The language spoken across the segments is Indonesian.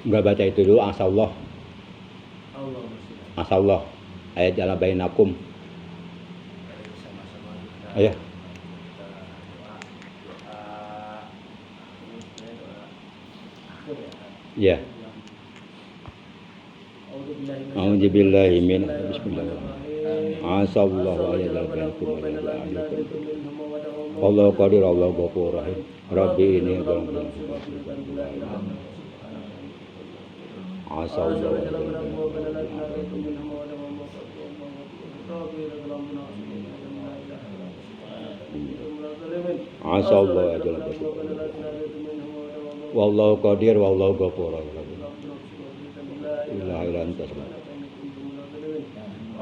Enggak baca itu dulu, asallah. Allah Asallah. Ayat jala bainakum. sama-sama kita. Ayo. Kita doa ini sebenarnya doa akhir ya kan? Iya. A'udzubillahi min bismillahirrahmanirrahim. Asallahu ayat jala bainakum wa la ya'lakum. Allah qadir, Allah ghafur rahim. Rabbi ini dalam asallahu ayat jala asallahu ayat jala wallahu qadir wallahu ghafur rahim.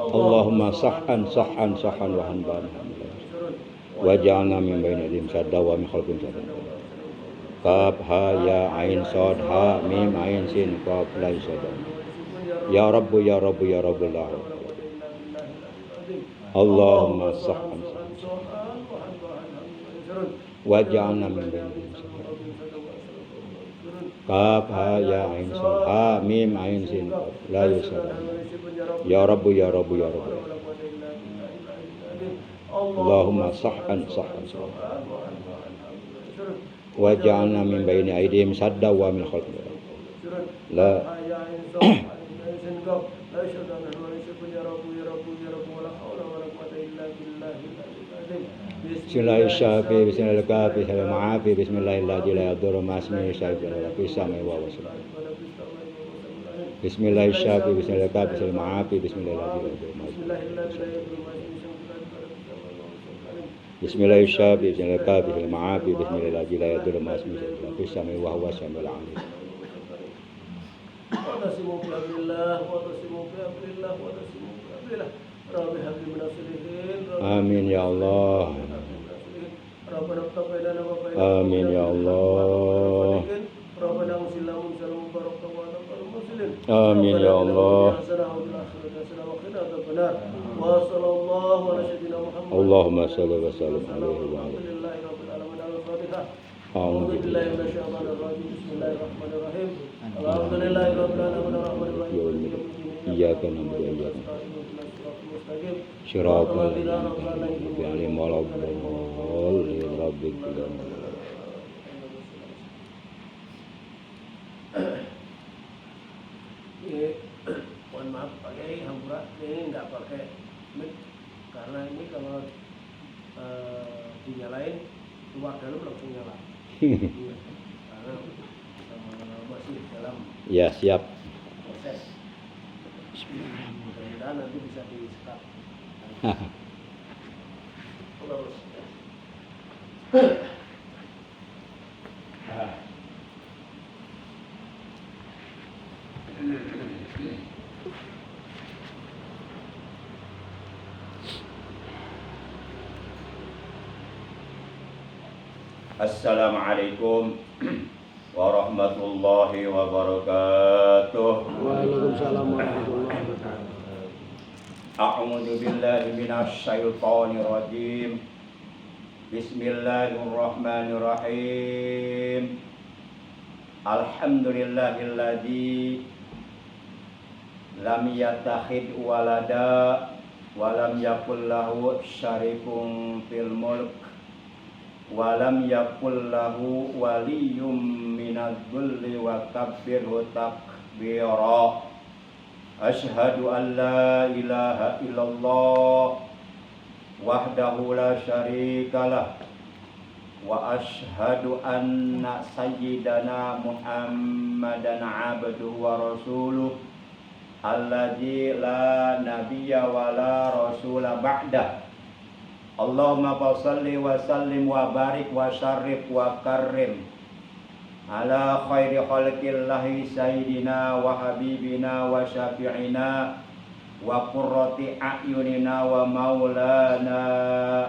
Allahumma sahhan sahhan sahhan wa hanban waj'alna min baini aydihim sadda wa min khalfihim sadda. Kaf ha ya ain sad ha mim ain sin qaf la sadda. Ya Rabbu ya Rabbu ya Rabbul alamin. Allahumma sahhan waj'alna min baini aydihim sadda. Kaf ha ya ain sad ha mim ain sin qaf la sadda. Ya Rabbu ya Rabbu ya Rabbu. Allahumma sahhan sahhan waj'alna min baini aydihim sadda wa min khalfihim la Bismillahirrahmanirrahim. Bismillahirrahmanirrahim. Bismillahirrahmanirrahim. Bismillahirrahmanirrahim. Amin ya Allah. Amin ya Allah. Amin ya Allah. Allahumma shalli wa sallim alaihi wa ala iyyaka na'budu wa iyyaka nasta'in. Shiratal ladzina an'amta 'alaihim ghairil Mohon maaf Pak Kiai, hampura ini nggak pakai mic karena ini kalau dinyalain luar dalam langsung nyala. Karena masih dalam ya siap. proses. Mudah-mudahan nanti bisa di-start. Assalamualaikum warahmatullahi wabarakatuh. Waalaikumsalam warahmatullahi wabarakatuh. A'udzu billahi minasy syaithanir rajim. Bismillahirrahmanirrahim. Alhamdulillahilladzi lam yattakhid walada wa lam yakul lahu syarikun fil mulk wa lam yakul lahu waliyyun minadh-dhulli wa kabbirhu takbira. Asyhadu an la ilaha illallah wahdahu la syarikalah wa asyhadu anna sayyidana Muhammadan abduhu wa rasuluh alladzi la nabiyya wa la rasula ba'dah. Allahumma shalli wa sallim wa barik wa syarrif wa karrim ala khairi khalqillahi sayyidina wa habibina wa syafi'ina wa qurrati a'yunina wa maulana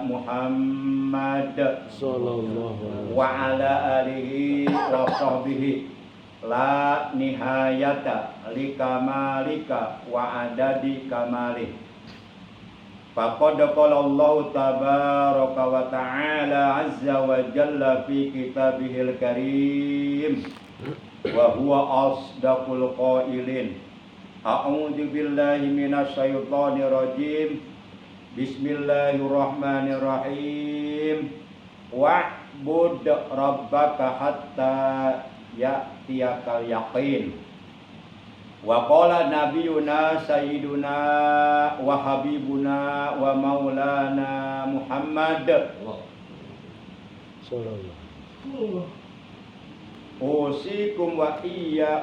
Muhammad sallallahu wa ala alihi wa sahbihi la nihayata li kamalika wa adadi kamalih. Faqad qala Allah tabaraka wa ta'ala azza wa jalla fi kitabihil karim wa huwa asdaqul qailin. A'udzu billahi minasyaitonir rajim. Bismillahirrahmanirrahim. Wa'bud rabbaka hatta ya'tiyakal yaqin. Wa qala nabiyuna sayyiduna wa habibuna wa maulana Muhammad sallallahu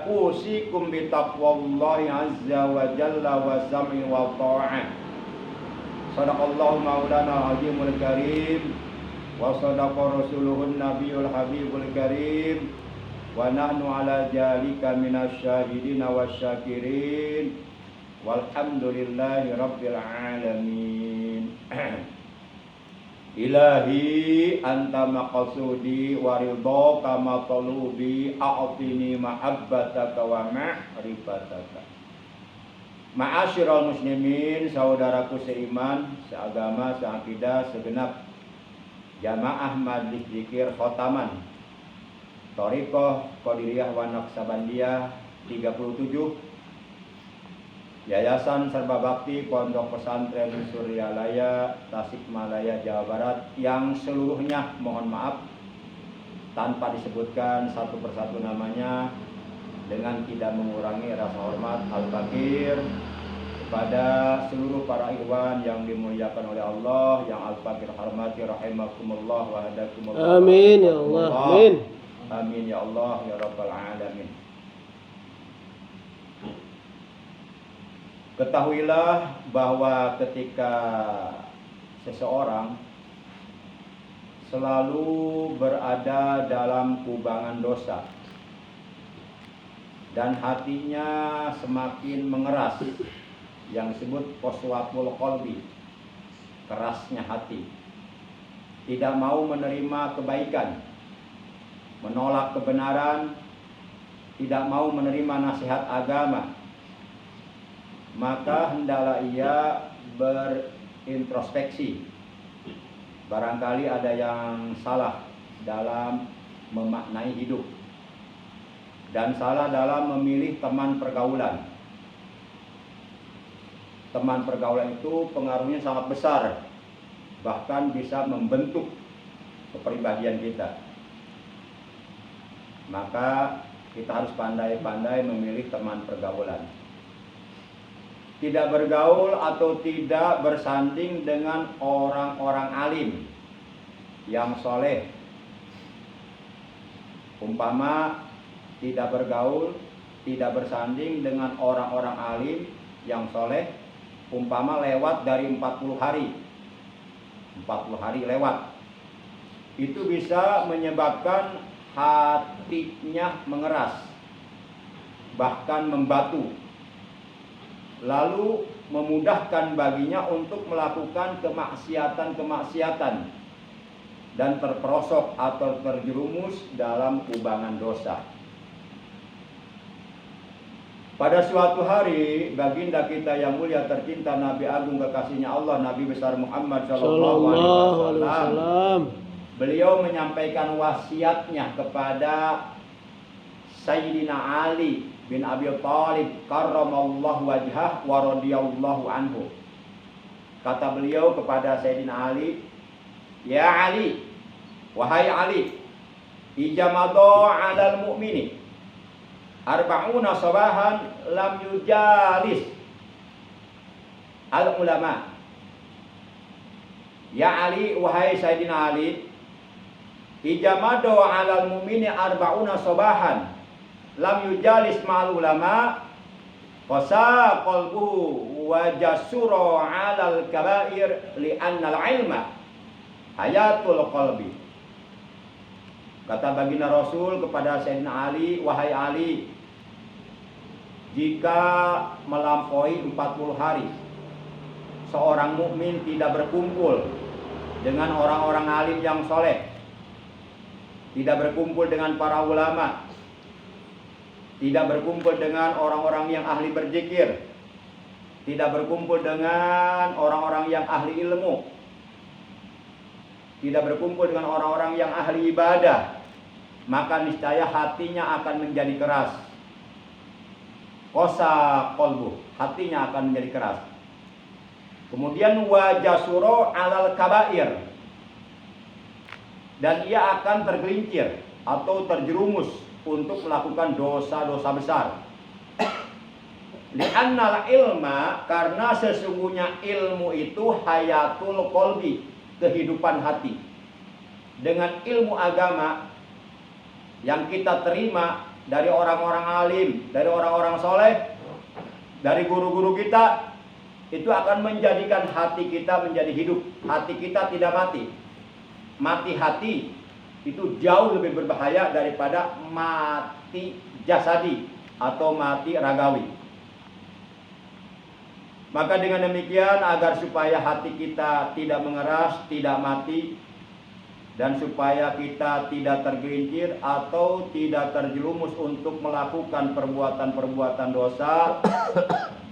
usikum bi taqwallahi azza wa jalla wa sam'i wa ta'ah. Sadaqallahu maulana azimul karim wa sadaqa rasuluhun nabiyul habibul karim wa nahnu ala jalika minasyahidina wasyakirin walhamdulillahi rabbil alamin. Ilahi anta maqsudi wa ridhaka matlubi a'tini mahabbataka wa ma'rifataka. Ma'asyiral muslimin, saudaraku seiman, seagama, seakidah, segenap jamaah majlis zikir khotaman Thariqah Qadiriyah wa Naqsabandiyah 37, Yayasan Serba Bakti Pondok Pesantren Suryalaya, Tasikmalaya, Jawa Barat, yang seluruhnya mohon maaf tanpa disebutkan satu persatu namanya, dengan tidak mengurangi rasa hormat al-fakir kepada seluruh para ikhwan yang dimuliakan oleh Allah, yang al-fakir hormati rahimakumullah wa hadakumullah. Amin ya Allah. Amin. Amin ya Allah ya rabbal alamin. Ketahuilah bahwa ketika seseorang selalu berada dalam kubangan dosa dan hatinya semakin mengeras, yang disebut qaswatul qalbi, kerasnya hati, tidak mau menerima kebaikan, menolak kebenaran, tidak mau menerima nasihat agama, maka hendaklah ia berintrospeksi. Barangkali ada yang salah dalam memaknai hidup dan salah dalam memilih teman pergaulan. Teman pergaulan itu pengaruhnya sangat besar, bahkan bisa membentuk kepribadian kita. Maka kita harus pandai-pandai memilih teman pergaulan. Tidak bergaul atau tidak bersanding dengan orang-orang alim yang soleh. Umpama tidak bergaul, tidak bersanding dengan orang-orang alim yang soleh, umpama lewat dari 40 hari 40 hari lewat, itu bisa menyebabkan hatinya mengeras, bahkan membatu, lalu memudahkan baginya untuk melakukan kemaksiatan-kemaksiatan dan terperosok atau terjerumus dalam kubangan dosa. Pada suatu hari, baginda kita yang mulia tercinta, Nabi Agung kekasihnya Allah, Nabi besar Muhammad sallallahu alaihi wasallam, beliau menyampaikan wasiatnya kepada Sayyidina Ali bin Abi Thalib karramallahu wajhah wa radhiyallahu anhu. Kata beliau kepada Sayyidina Ali, "Ya Ali, wahai Ali, ijamadu 'alal mu'mini arba'una sabahan lam yujalis al ulama." Ya Ali, wahai Sayyidina Ali, ijamadu 'alal mu'mini arba'una sabahan lam yujalis ma'al ulama qasa qalbuhu wa jasura 'alal kaba'ir li'annal ilma hayatul qalbi. Kata baginda Rasul kepada Sayyidina Ali, wahai Ali, jika melampaui 40 hari seorang mukmin tidak berkumpul dengan orang-orang alim yang soleh, tidak berkumpul dengan para ulama, tidak berkumpul dengan orang-orang yang ahli berzikir, tidak berkumpul dengan orang-orang yang ahli ilmu, tidak berkumpul dengan orang-orang yang ahli ibadah, maka niscaya hatinya akan menjadi keras. Qasa qalbu, hatinya akan menjadi keras. Kemudian wa jasuro alal kabair, dan ia akan tergelincir atau terjerumus untuk melakukan dosa-dosa besar. Li'annal ilma, karena sesungguhnya ilmu itu hayatul qalbi, kehidupan hati. Dengan ilmu agama yang kita terima dari orang-orang alim, dari orang-orang soleh, dari guru-guru kita, itu akan menjadikan hati kita menjadi hidup. Hati kita tidak mati. Mati hati itu jauh lebih berbahaya daripada mati jasadi atau mati ragawi. Maka dengan demikian, agar supaya hati kita tidak mengeras, tidak mati, dan supaya kita tidak tergelincir atau tidak terjerumus untuk melakukan perbuatan-perbuatan dosa,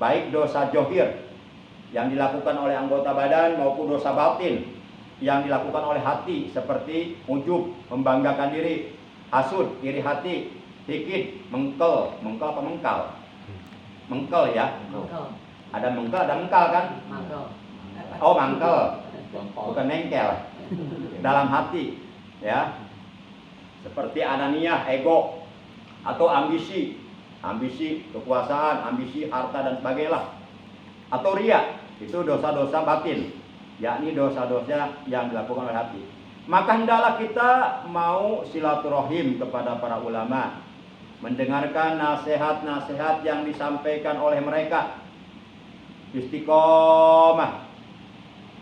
baik dosa johir yang dilakukan oleh anggota badan maupun dosa batin yang dilakukan oleh hati, seperti ujub, membanggakan diri, hasud, iri hati, hikid, mengkel apa mengkal? Mengkel ya. Ada mengkel, ada mengkal kan? Mangkel. Oh, mangkel. Bukan mengkel. Dalam hati, ya. Seperti ananiah, ego, atau ambisi, kekuasaan, ambisi harta dan sebagainya. Atau riya, itu dosa-dosa batin, yakni dosa-dosa yang dilakukan oleh hati. Maka hendaklah kita mau silaturahim kepada para ulama, mendengarkan nasihat-nasihat yang disampaikan oleh mereka, istiqomah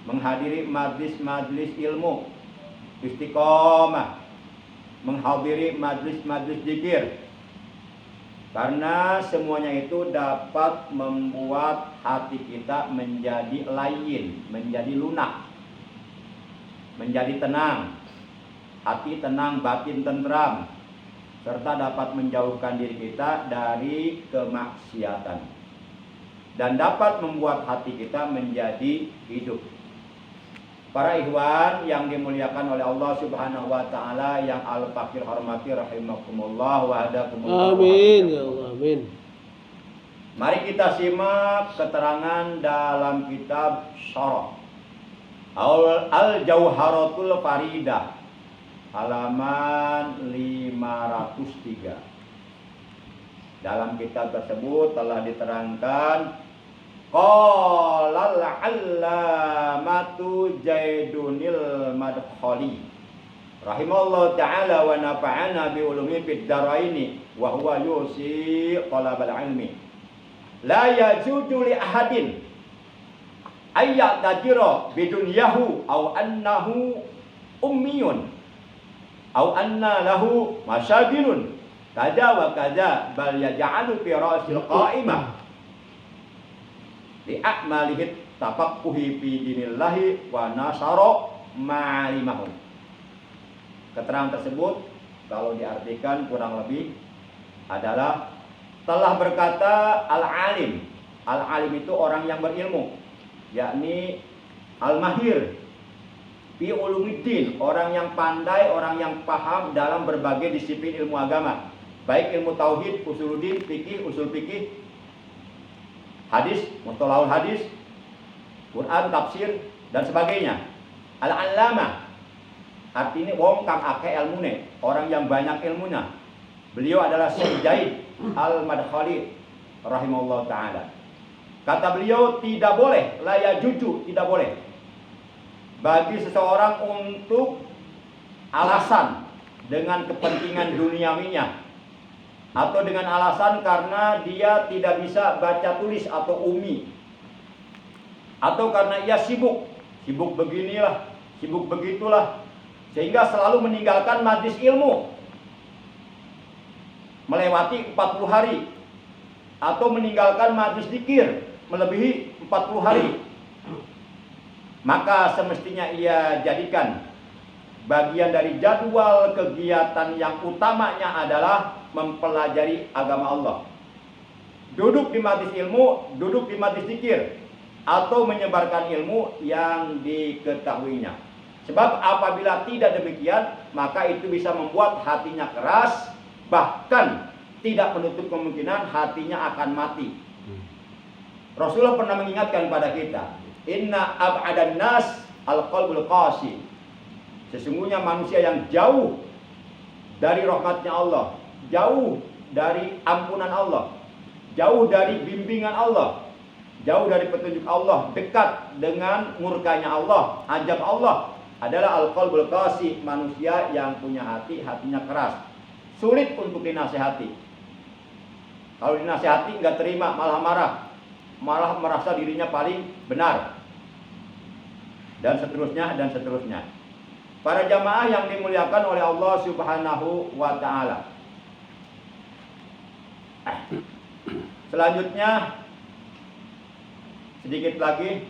menghadiri majlis-majlis ilmu, istiqomah menghadiri majlis-majlis zikir, karena semuanya itu dapat membuat hati kita menjadi layin, menjadi lunak, menjadi tenang, hati tenang, batin tentram, serta dapat menjauhkan diri kita dari kemaksiatan, dan dapat membuat hati kita menjadi hidup. Para ikhwan yang dimuliakan oleh Allah Subhanahu wa taala, yang al-fakir hormati rahimakumullah wa hadakumullah. Amin ya Allah, amin. Mari kita simak keterangan dalam kitab Syarah Al-Jauharatul Faridah, halaman 503. Dalam kitab tersebut telah diterangkan, qala al-allamatu Jaidunil Madkhali rahimallahu ta'ala wa nafa'ana bi ulumi fid daraini wa huwa yusi talabal ilmi la yajudu li ahadin ayyatadira bidunyahu aw annahu ummiyun aw anna lahu masyagilun kada wa kada, bal yaj'alu fi rasil qa'imah li a'malihi tafaqquhi fi dinillahi wa nasara ma'alimahum. Keterangan tersebut kalau diartikan kurang lebih adalah telah berkata al-alim. Al-alim itu orang yang berilmu, yakni al-mahir fi ulumiddin, orang yang pandai, orang yang paham dalam berbagai disiplin ilmu agama, baik ilmu tauhid, usuluddin, fikih, usul fikih, hadis, mustalahul hadis, Quran, tafsir, dan sebagainya. Al-allamah artinya wong kang akeh ilmune, orang yang banyak ilmunya. Beliau adalah Syekh Zaid Al-Madkhali rahimahullah ta'ala. Kata beliau, tidak boleh, la yajuju, tidak boleh bagi seseorang untuk alasan dengan kepentingan duniawinya, atau dengan alasan karena dia tidak bisa baca tulis atau umi, atau karena ia sibuk beginilah, sibuk begitulah, sehingga selalu meninggalkan majlis ilmu melewati 40 hari, atau meninggalkan majlis zikir melebihi 40 hari. Maka semestinya ia jadikan bagian dari jadwal kegiatan yang utamanya adalah mempelajari agama Allah. Duduk di majlis ilmu, duduk di majlis zikir, atau menyebarkan ilmu yang diketahuinya. Sebab apabila tidak demikian, maka itu bisa membuat hatinya keras, bahkan tidak menutup kemungkinan hatinya akan mati. Rasulullah pernah mengingatkan pada kita, inna ab'adan nas al-qalbul qasi. Sesungguhnya manusia yang jauh dari rahmatnya Allah, jauh dari ampunan Allah, jauh dari bimbingan Allah, jauh dari petunjuk Allah, dekat dengan murkanya Allah, azab Allah, adalah al-qalbul qasi, manusia yang punya hati, hatinya keras, sulit untuk dinasehati. Kalau dinasehati nggak terima, malah marah, malah merasa dirinya paling benar, dan seterusnya dan seterusnya. Para jamaah yang dimuliakan oleh Allah Subhanahu wa taala. Selanjutnya sedikit lagi,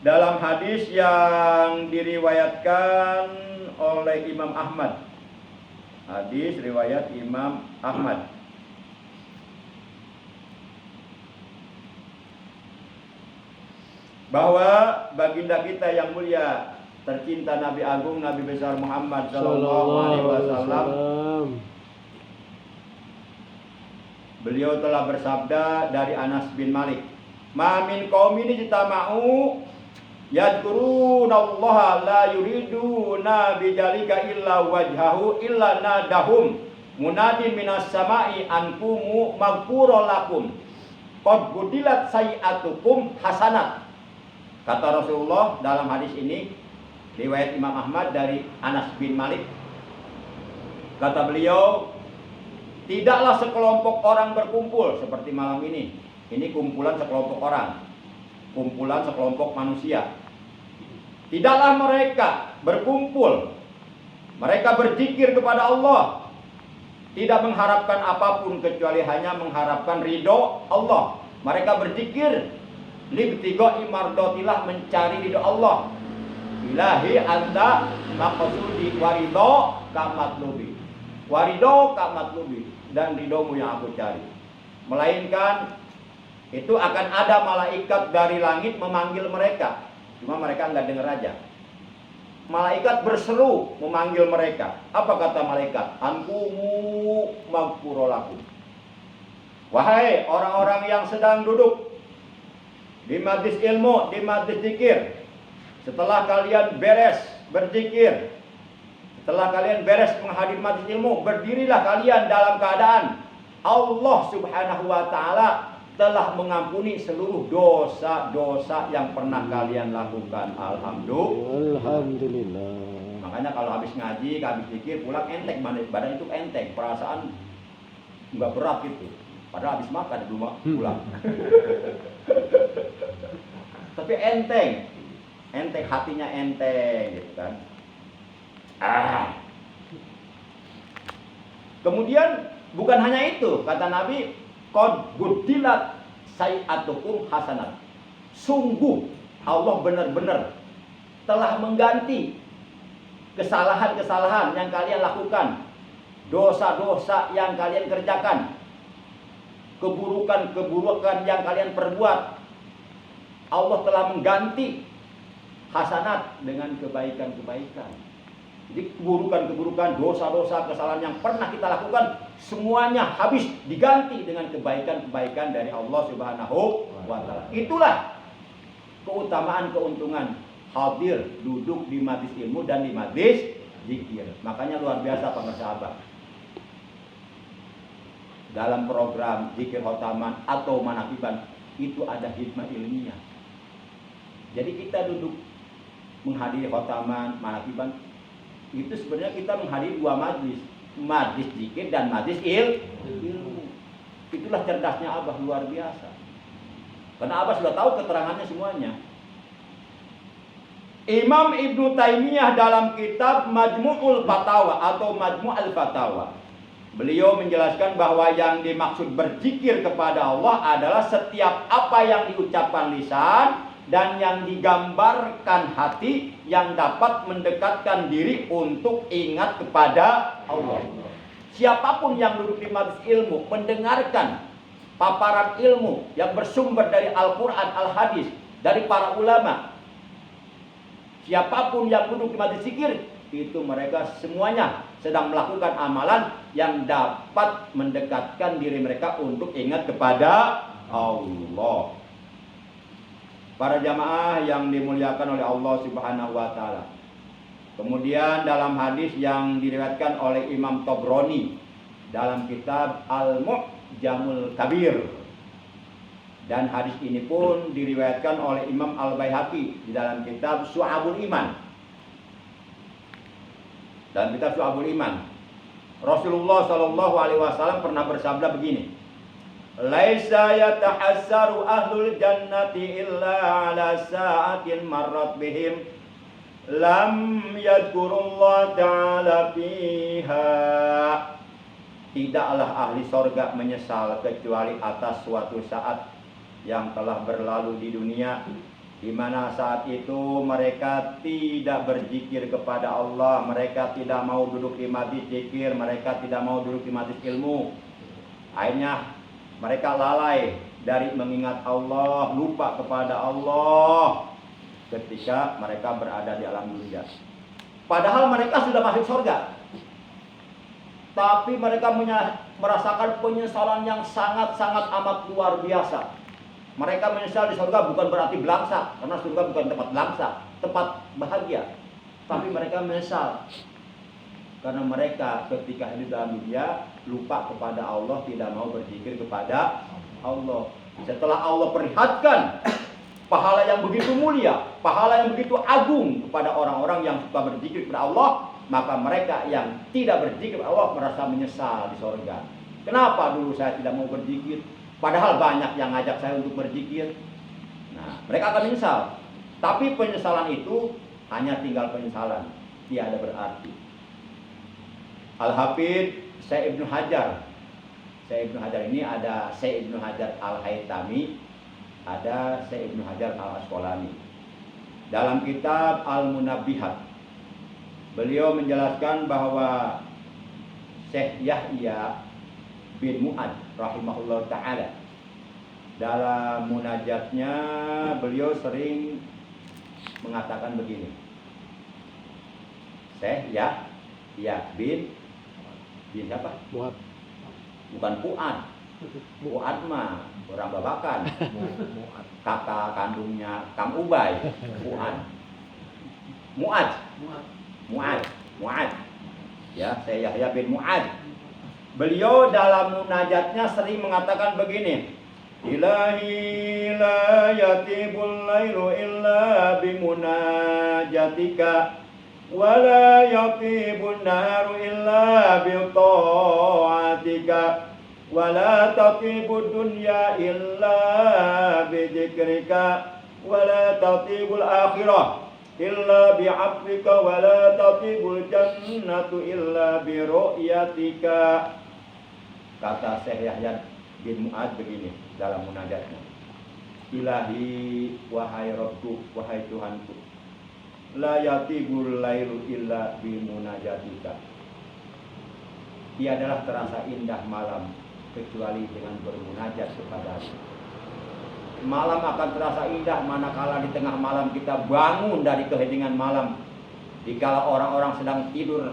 dalam hadis yang diriwayatkan oleh Imam Ahmad, hadis riwayat Imam Ahmad, bahwa baginda kita yang mulia, tercinta Nabi Agung, Nabi besar Muhammad sallallahu alaihi wasallam, beliau telah bersabda dari Anas bin Malik, "Ma min qaumin jitama'u yadhkurunallaha la yuriduna bijalika illa wajhahu illa nadahum munadin minas sama'i ankumu maghfurun lakum qad budilat sayi'atukum hasanat." Kata Rasulullah dalam hadis ini, riwayat Imam Ahmad dari Anas bin Malik, kata beliau, tidaklah sekelompok orang berkumpul seperti malam ini. Ini kumpulan sekelompok orang, kumpulan sekelompok manusia. Tidaklah mereka berkumpul, mereka berzikir kepada Allah, tidak mengharapkan apapun kecuali hanya mengharapkan ridho Allah. Mereka berzikir libtighai mardotillah, mencari ridho Allah. Ilahi anta maqsudi waridho kamatlubi, waridho kamatlubi, dan ridhomu yang aku cari. Melainkan itu akan ada malaikat dari langit memanggil mereka, cuma mereka nggak dengar aja. Malaikat berseru memanggil mereka. Apa kata malaikat? Ankumu maghfurolakum. Wahai orang-orang yang sedang duduk di majlis ilmu, di majlis zikir, setelah kalian beres berzikir, setelah kalian beres menghadiri majlis ilmu, berdirilah kalian dalam keadaan Allah Subhanahu wa taala telah mengampuni seluruh dosa-dosa yang pernah kalian lakukan. Alhamdulillah. Makanya kalau habis ngaji, habis zikir, pulang enteng, badan itu enteng, perasaan nggak berat gitu. Padahal habis makan belum pulang. Tapi enteng, hatinya enteng gitu kan. Kemudian bukan hanya itu, kata Nabi, qad budilat sayi'atukum hasanat. Sungguh Allah benar-benar telah mengganti kesalahan-kesalahan yang kalian lakukan, dosa-dosa yang kalian kerjakan, keburukan-keburukan yang kalian perbuat. Allah telah mengganti hasanat dengan kebaikan-kebaikan. Jadi keburukan-keburukan, dosa-dosa, kesalahan yang pernah kita lakukan, semuanya habis diganti dengan kebaikan-kebaikan dari Allah Subhanahu wa taala. Itulah keutamaan, keuntungan hadir duduk di majlis ilmu dan di majlis zikir. Makanya luar biasa para sahabat. Dalam program zikir khotaman atau manakiban itu ada hikmah ilmiah. Jadi kita duduk menghadiri khotaman, manakiban, itu sebenarnya kita menghadiri dua majlis, majlis zikir dan majlis ilmu. Itulah cerdasnya Abah, luar biasa. Karena Abah sudah tahu keterangannya semuanya. Imam Ibnu Taimiyah dalam kitab Majmu'ul Fatawa atau Majmu'ul Fatawa, beliau menjelaskan bahwa yang dimaksud berzikir kepada Allah adalah setiap apa yang diucapkan lisan dan yang digambarkan hati yang dapat mendekatkan diri untuk ingat kepada Allah. Siapapun yang duduk di majelis ilmu mendengarkan paparan ilmu yang bersumber dari Al-Quran, Al-Hadis, dari para ulama. Siapapun yang duduk di majelis zikir, itu mereka semuanya sedang melakukan amalan yang dapat mendekatkan diri mereka untuk ingat kepada Allah. Para jamaah yang dimuliakan oleh Allah Subhanahu wa taala. Kemudian dalam hadis yang diriwayatkan oleh Imam Tabrani dalam kitab Al-Mu'jamul Kabir, dan hadis ini pun diriwayatkan oleh Imam Al-Baihaqi di dalam kitab Syu'abul Iman. Dalam kitab Syu'abul Iman, Rasulullah Shallallahu Alaihi Wasallam pernah bersabda begini: "Laisa yatahassaru ahlul jannati illa ala sa'atin marrat bihim lam yadhkurullah ta'ala fiha." Tidaklah ahli sorga menyesal kecuali atas suatu saat yang telah berlalu di dunia, di mana saat itu mereka tidak berzikir kepada Allah, mereka tidak mau duduk di majelis zikir, mereka tidak mau duduk di majelis ilmu. Akhirnya mereka lalai dari mengingat Allah, lupa kepada Allah ketika mereka berada di alam dunia. Padahal mereka sudah masuk surga, tapi mereka merasakan penyesalan yang sangat-sangat amat luar biasa. Mereka menyesal di surga bukan berarti belangsa, karena surga bukan tempat belangsa, tempat bahagia. Tapi mereka menyesal karena mereka ketika hidup dalam dunia lupa kepada Allah, tidak mau berzikir kepada Allah. Setelah Allah perlihatkan pahala yang begitu mulia, pahala yang begitu agung kepada orang-orang yang suka berzikir kepada Allah, maka mereka yang tidak berzikir kepada Allah merasa menyesal di surga. Kenapa dulu saya tidak mau berzikir? Padahal banyak yang ngajak saya untuk berzikir. Nah, mereka akan menyesal. Tapi penyesalan itu hanya tinggal penyesalan, tiada berarti. Al-Hafidz Syekh Ibnu Hajar. Syekh Ibnu Hajar ini ada Syekh Ibnu Hajar Al-Haytami, ada Syekh Ibnu Hajar Al-Asqalani. Dalam kitab Al-Munabbihat, beliau menjelaskan bahwa Syekh Yahya bin Mu'ad rahimahullah ta'ala, dalam munajatnya beliau sering mengatakan begini. Syekh Yahya bin siapa? Mu'ad. Bukan Fuad. Fuad mah orang Babakan. Kakak kandungnya Kang Ubay. Mu'ad. Ya, Syekh Yahya bin Mu'ad. Beliau dalam munajatnya sering mengatakan begini: Ilahi la yatibul lailu illa bimunajatika, wa la yatibun naharu illa bita'atika, wa la tatibud dunya illa bidzikrika, wa la tatibul akhirah illa bi'afwika, wa la tatibul jannatu illa biru'yatika. Kata Syekh Yahya bin Mu'ad begini dalam munajatnya: Ilahi, wahai Rabbku, wahai Tuhanku, la yatibul lailu illa bimunajatika. Tiadalah terasa indah malam kecuali dengan bermunajat kepadamu. Malam akan terasa indah manakala di tengah malam kita bangun dari keheningan malam, dikala orang-orang sedang tidur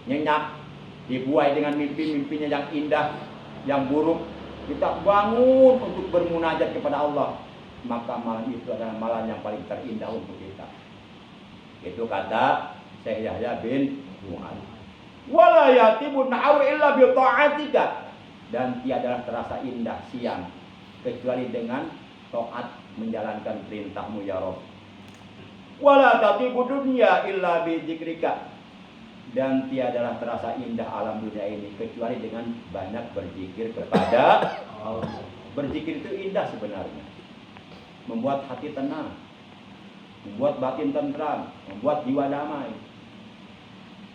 nyenyak, dibuai dengan mimpi-mimpinya yang indah, yang buruk, kita bangun untuk bermunajat kepada Allah, maka malam itu adalah malam yang paling terindah untuk kita. Itu kata Syekh Yahya bin Mu'ad. Wala yatibun na'aru illa bi ta'atika, dan tiadalah terasa indah siang kecuali dengan taat menjalankan perintahmu ya Rabb. Wala tatibu dunya illa bi dzikrika, dan tiadalah terasa indah alam dunia ini kecuali dengan banyak berzikir kepada Allah. Berzikir itu indah sebenarnya, membuat hati tenang, membuat batin tentram, membuat jiwa damai.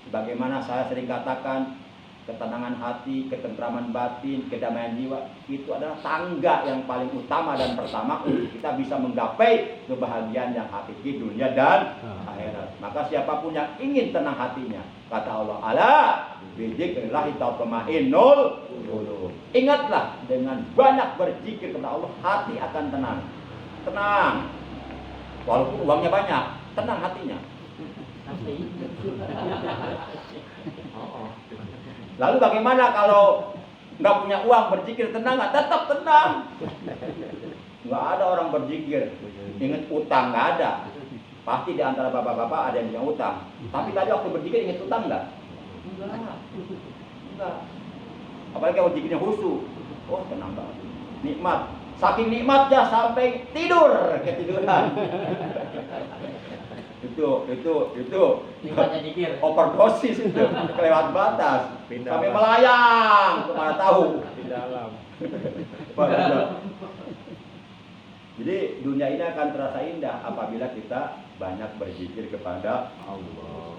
Sebagaimana saya sering katakan, ketenangan hati, ketentraman batin, kedamaian jiwa, itu adalah tangga yang paling utama dan pertama untuk kita bisa menggapai kebahagiaan yang hakiki dunia dan akhirat. Maka siapapun yang ingin tenang hatinya, kata Allah, ala bidzikrillah tatma'innul qulub. Ingatlah, dengan banyak berzikir kepada Allah, hati akan tenang. Tenang. Walaupun uangnya banyak, tenang hatinya. Lalu bagaimana kalau nggak punya uang berzikir tenang nggak? Tetap tenang. Nggak ada orang berzikir ingat utang, nggak ada. Pasti di antara bapak-bapak ada yang punya utang. Tapi tadi waktu berzikir ingat utang nggak? Enggak. Apalagi kalau zikirnya khusyuk. Oh tenang banget. Nikmat. Saking nikmatnya sampai tidur ketiduran. itu Nikmatnya zikir. overdosis itu, kelewat batas. Pindah Sampai lah. melayang kemana tahu. Di dalam. Jadi dunia ini akan terasa indah apabila kita banyak berzikir kepada Allah.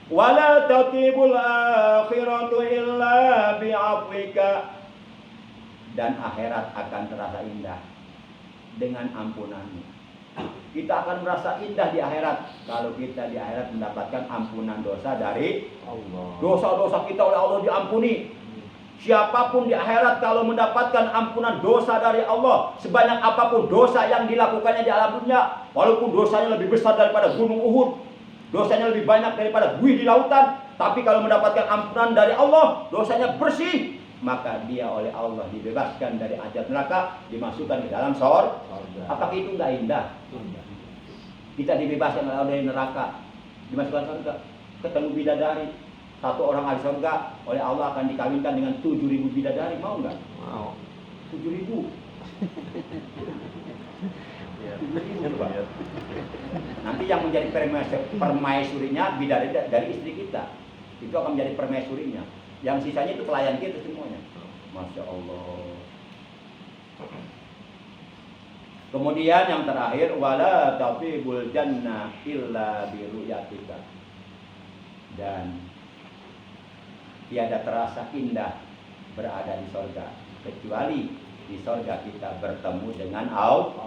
wala tatibul akhiratu illa bi'afwika, dan akhirat akan terasa indah dengan ampunanmu. Kita akan merasa indah di akhirat kalau kita di akhirat mendapatkan ampunan dosa dari Allah. dosa-dosa kita oleh Allah diampuni. Siapapun di akhirat kalau mendapatkan ampunan dosa dari Allah, sebanyak apapun dosa yang dilakukannya di alam dunia, walaupun dosanya lebih besar daripada gunung Uhud, dosanya lebih banyak daripada buih di lautan, tapi kalau mendapatkan ampunan dari Allah, dosanya bersih, maka dia oleh Allah dibebaskan dari azab neraka, dimasukkan ke dalam surga. Apakah itu enggak indah? Kita dibebaskan oleh Allah dari neraka, dimasukkan surga, ketemu bidadari. Satu orang ahli surga oleh Allah akan dikawinkan dengan 7.000 bidadari, mau enggak? Mau. 7.000. Nanti yang menjadi permaisurinya bidadari dari istri kita. Itu akan menjadi permaisurinya. Yang sisanya itu pelayan kita semuanya. Masya Allah. Kemudian yang terakhir, wala tafibul jannah illa biru'yatika. Dan tiada terasa indah berada di sorga kecuali di sorga kita bertemu dengan Allah.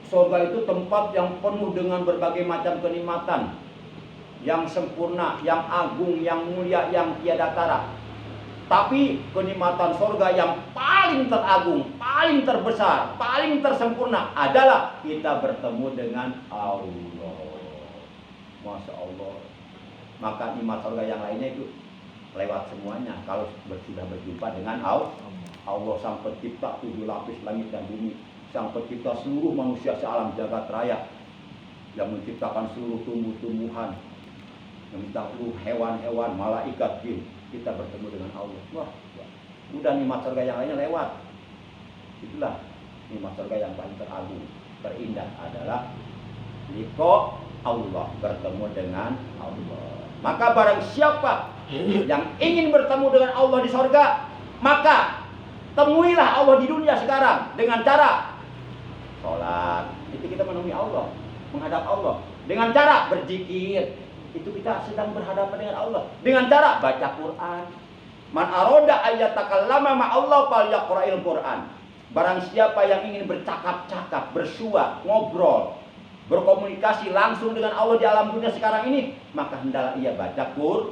Sorga itu tempat yang penuh dengan berbagai macam kenikmatan, yang sempurna, yang agung, yang mulia, yang tiada tara. Tapi kenikmatan sorga yang paling teragung, paling terbesar, paling tersempurna adalah kita bertemu dengan Allah. Masya Allah. Maka nikmat surga yang lainnya itu lewat semuanya kalau sudah berjumpa dengan Allah. Allah sang pencipta 7 lapis langit dan bumi, sang pencipta seluruh manusia sealam jagat raya, yang menciptakan seluruh tumbuh-tumbuhan, yang menciptakan seluruh hewan-hewan, malaikat, jin. Kita bertemu dengan Allah. Wah, udah nikmat surga yang lainnya lewat. Itulah nikmat surga yang paling teragung, terindah adalah liqa Allah, bertemu dengan Allah. Maka barang siapa yang ingin bertemu dengan Allah di sorga, maka temuilah Allah di dunia sekarang dengan cara sholat. Itu kita menemui Allah, menghadap Allah. Dengan cara berzikir, itu kita sedang berhadapan dengan Allah. Dengan cara baca Quran. Man aroda ayatakallama ma'allah falyaqra'il Quran. Barang siapa yang ingin bercakap-cakap, bersua, ngobrol, berkomunikasi langsung dengan Allah di alam dunia sekarang ini, maka hendaklah ia baca Quran.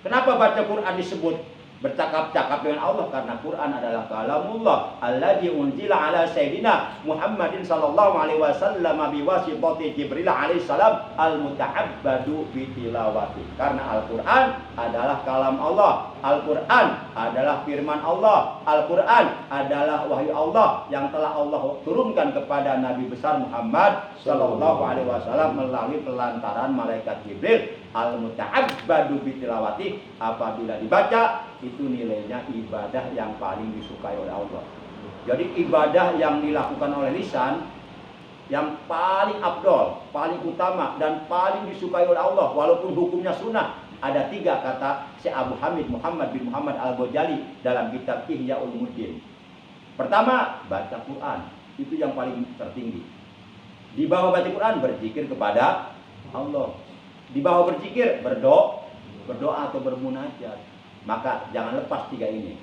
Kenapa baca Quran disebut bercakap-cakap dengan Allah? Karena Quran adalah kalamullah alladzi unzila ala sayyidina Muhammadin sallallahu alaihi wasallam biwasitati Jibril alaihi salam al-muta'abbadu bi tilawati. Karena Al-Quran adalah kalam Allah, Al-Quran adalah firman Allah, Al-Quran adalah wahyu Allah yang telah Allah turunkan kepada Nabi besar Muhammad sallallahu alaihi wasallam melalui pelantaran malaikat Jibril. Al-muta'abbadu bi tilawati, apabila dibaca itu nilainya ibadah yang paling disukai oleh Allah. Jadi ibadah yang dilakukan oleh lisan yang paling afdol, paling utama dan paling disukai oleh Allah, walaupun hukumnya sunnah. Ada 3 kata Syekh Abu Hamid Muhammad bin Muhammad Al-Ghazali dalam kitab Ihya Ulumuddin. Pertama, baca Quran, itu yang paling tertinggi. Di bawah baca Quran berzikir kepada Allah. Di bawah berzikir berdoa atau bermunajat. Maka jangan lepas 3 ini.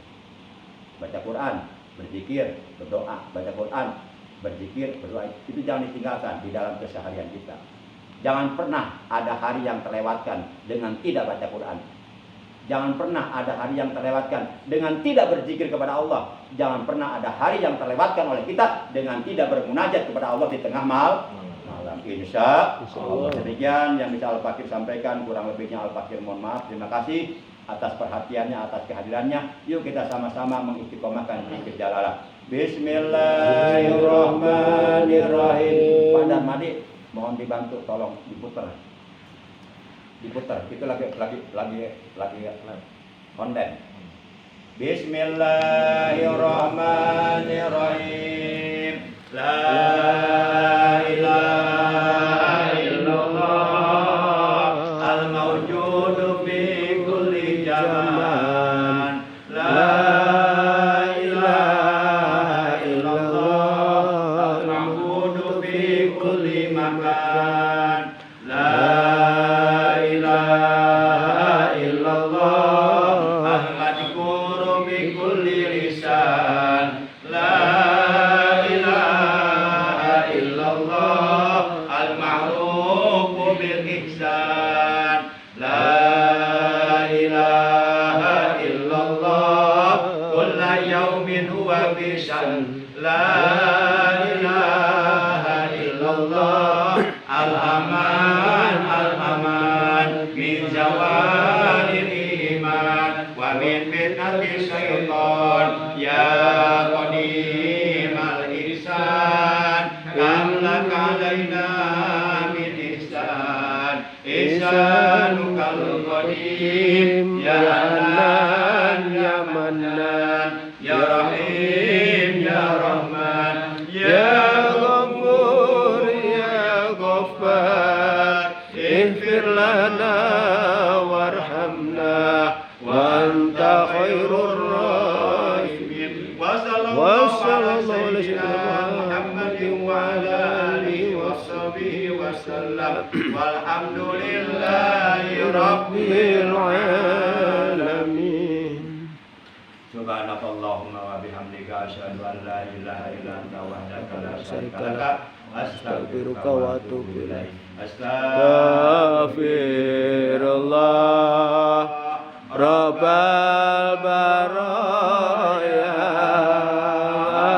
Baca Quran, berzikir, berdoa. Baca Quran, berzikir, berdoa. Itu jangan ditinggalkan di dalam keseharian kita. Jangan pernah ada hari yang terlewatkan dengan tidak baca Quran. Jangan pernah ada hari yang terlewatkan dengan tidak berzikir kepada Allah. Jangan pernah ada hari yang terlewatkan oleh kita dengan tidak bermunajat kepada Allah di tengah malam. Insya Allah. Demikian yang bisa Al-Fakir sampaikan, kurang lebihnya Al-Fakir mohon maaf. Terima kasih atas perhatiannya, atas kehadirannya. Yuk kita sama-sama mengistiqomahkan zikir jalalah. Bismillahirrahmanirrahim. Pak Darmadi, mohon dibantu, tolong diputar. Itu lagi konten. Bismillahirrahmanirrahim. La ilaha illallah al-mawjudu fi kulli zaman. La ilaha illallah al-mawjudu fi kulli makan. La ilaha illallah al-madhkuru bi kulli lisan. La ilaha illallah al-ma'rufu bil ihsan. La ilaha illallah kulla yawmin huwa bi shan. La ilaha illallah al-aman al-aman min zawalil iman wa min fitnatis syaitan. Ya qadimal ihsan kam laka alaina min ihsan. Ihsanukal qadim ya Hanan ya Mannan ya Rahim ya Rahman ya Ghafur ya Ghaffar. Ighfir lana warhamna wa anta khairur rahimin. Wa sallallahu alaihi Muhammadin wa ala alihi wa sahbihi wa sallam. Walhamdulillahi rabbil alamin. Subhanakallahumma wa bihamdika asyhadu an la ilaha illa anta wahdaka la syarika laka astaghfiruka wa atubu ilaik. Astaghfirullah Rabbal baraya.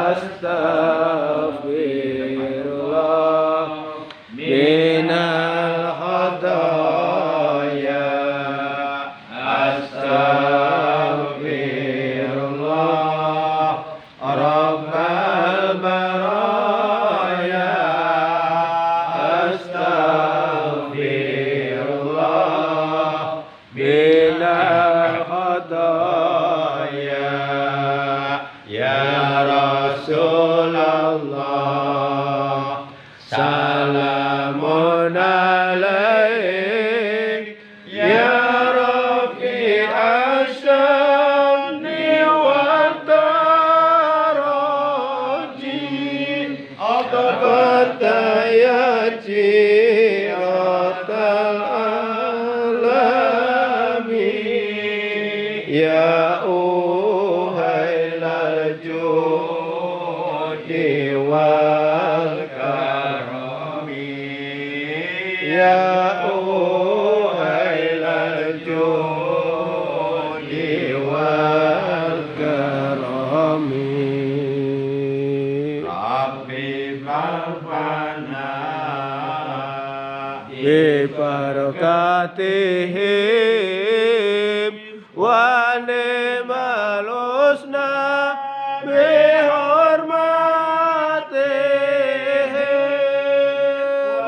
Astaghfirullah minal khataaya. Astaghfirullah Rabbal baraya. Astaghfirullah minal khataaya. Ya Rasulullah salamun alaik ya Rafi asyamni wa daraji. Fatayati ratal alami ya uhailal judi wal karami. Ya uhailal judi wal karami. Rabbi marfana bi barakatihim wa ni'mal husna bi hurmatihim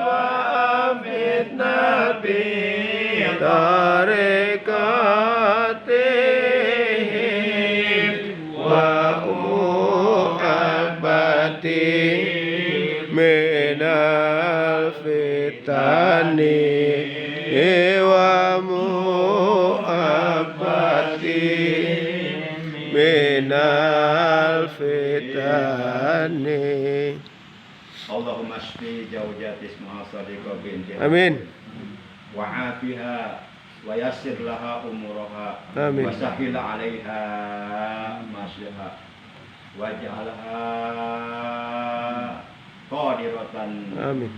wa fitna bi tarikatihim wa muhabbatihim minal fitani wa muhabbatihim minal fitani. Allahumma shfi jawjatis ma'asadiqa binti. Amin. Wa afiha wa yassir laha umuraha. Amin. Wa sahil 'alaiha masyaha. Waj'alha qadiratan. Amin.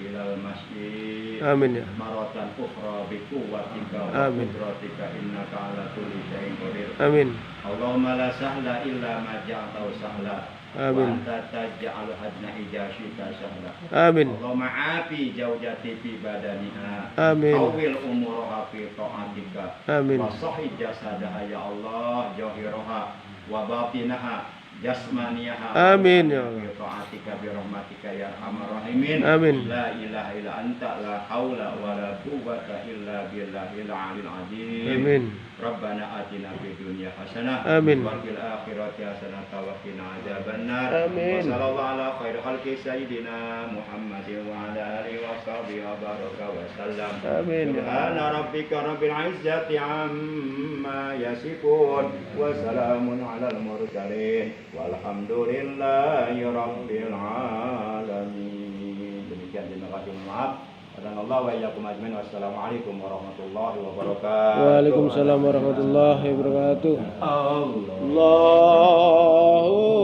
ilal masjid. Amin ya. Maratan ukhra bi quwwatika wa Amin. qudratika innaka ala kulli syai'in qadir. Amin. Allahumma la sahla illa ma ja'altahu sahla. Amin. Wa anta taj'alul hazna idza syi'ta sahla. Amin. Allahumma afi zawjati fi badaniha. Amin. Awil umuraha fi ta'atika. Amin. Wa sahih jasadaha ya Allah jahiraha wa batinaha jasmaniyaha. Amin ya Allah. Fi ta'atika bi rahmatika ya arhamar rahimin. Amin. La ilaha illa anta la haula wa la quwwata illa billahil aliyil azim. Amin. Rabbana atina fid dunya hasanah Amin. wa fil akhirati hasanah wa qina adzabannar. Amin. Wa sallallahu ala khairi khalqi sayyidina Muhammadin wa ala alihi wa sahbihi wa baraka wa sallam. Amin. Subhana rabbika rabbil izzati amma yasifun wa salamun alal mursalin walhamdulillahi rabbil alamin. Demikian, terima kasih, maaf. Wassalamualaikum wa iyyakum ajmain. Wassalamualaikum warahmatullahi wabarakatuh. Waalaikumsalam warahmatullahi wabarakatuh.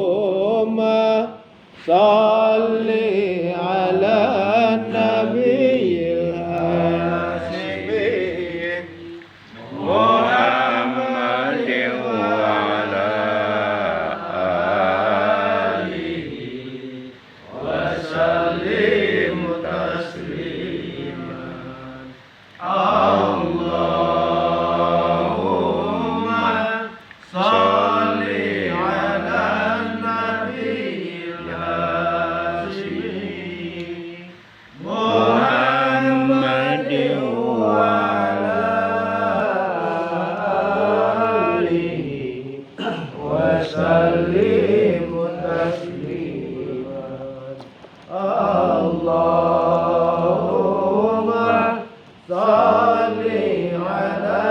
Allahumma salli ala nabiyil hashim Muhammadin wa ala alihi wa sallim tasliman. Allahumma salli ala nabiyil hashim Muhammadin wa ala alihi wa sallim tasliman. Allahumma salli ala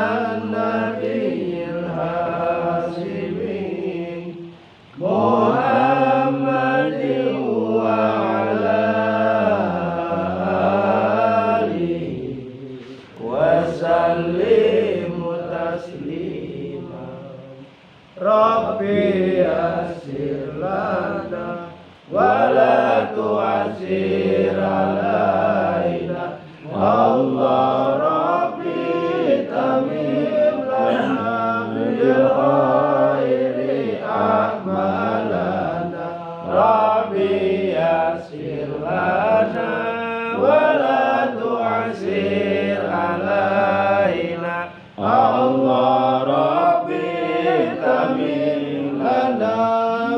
nabiyil hashim Muhammadin wa ala alihi wa sallim tasliman. Rabbi yassir lana wa la tu'assir alaina. Allah Rabbi tamim lana bil khairi a'malana. Rabbi yassir lana wa la tu'assir alaina. Allah Rabbi tamim lana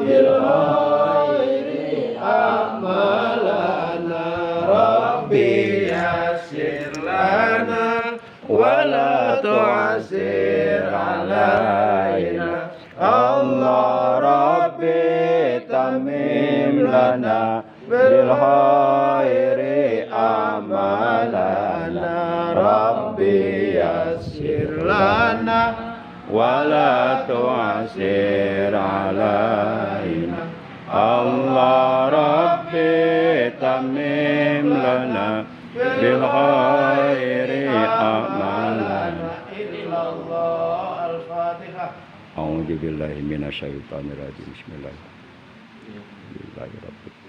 bil khairi a'malana. Rabbi yassir lana wa la tu'assir alaina. Allah Rabbi tamim lana bil khairi a'malana. Rabbi yassir lana wa la tu'assir alaina. Allah Rabbi tamim lana bil khairi a'malana. Illallah al-Fatihah. A'udzu billahi minasyaitonir rajim. Bismillahirrahmanirrahim.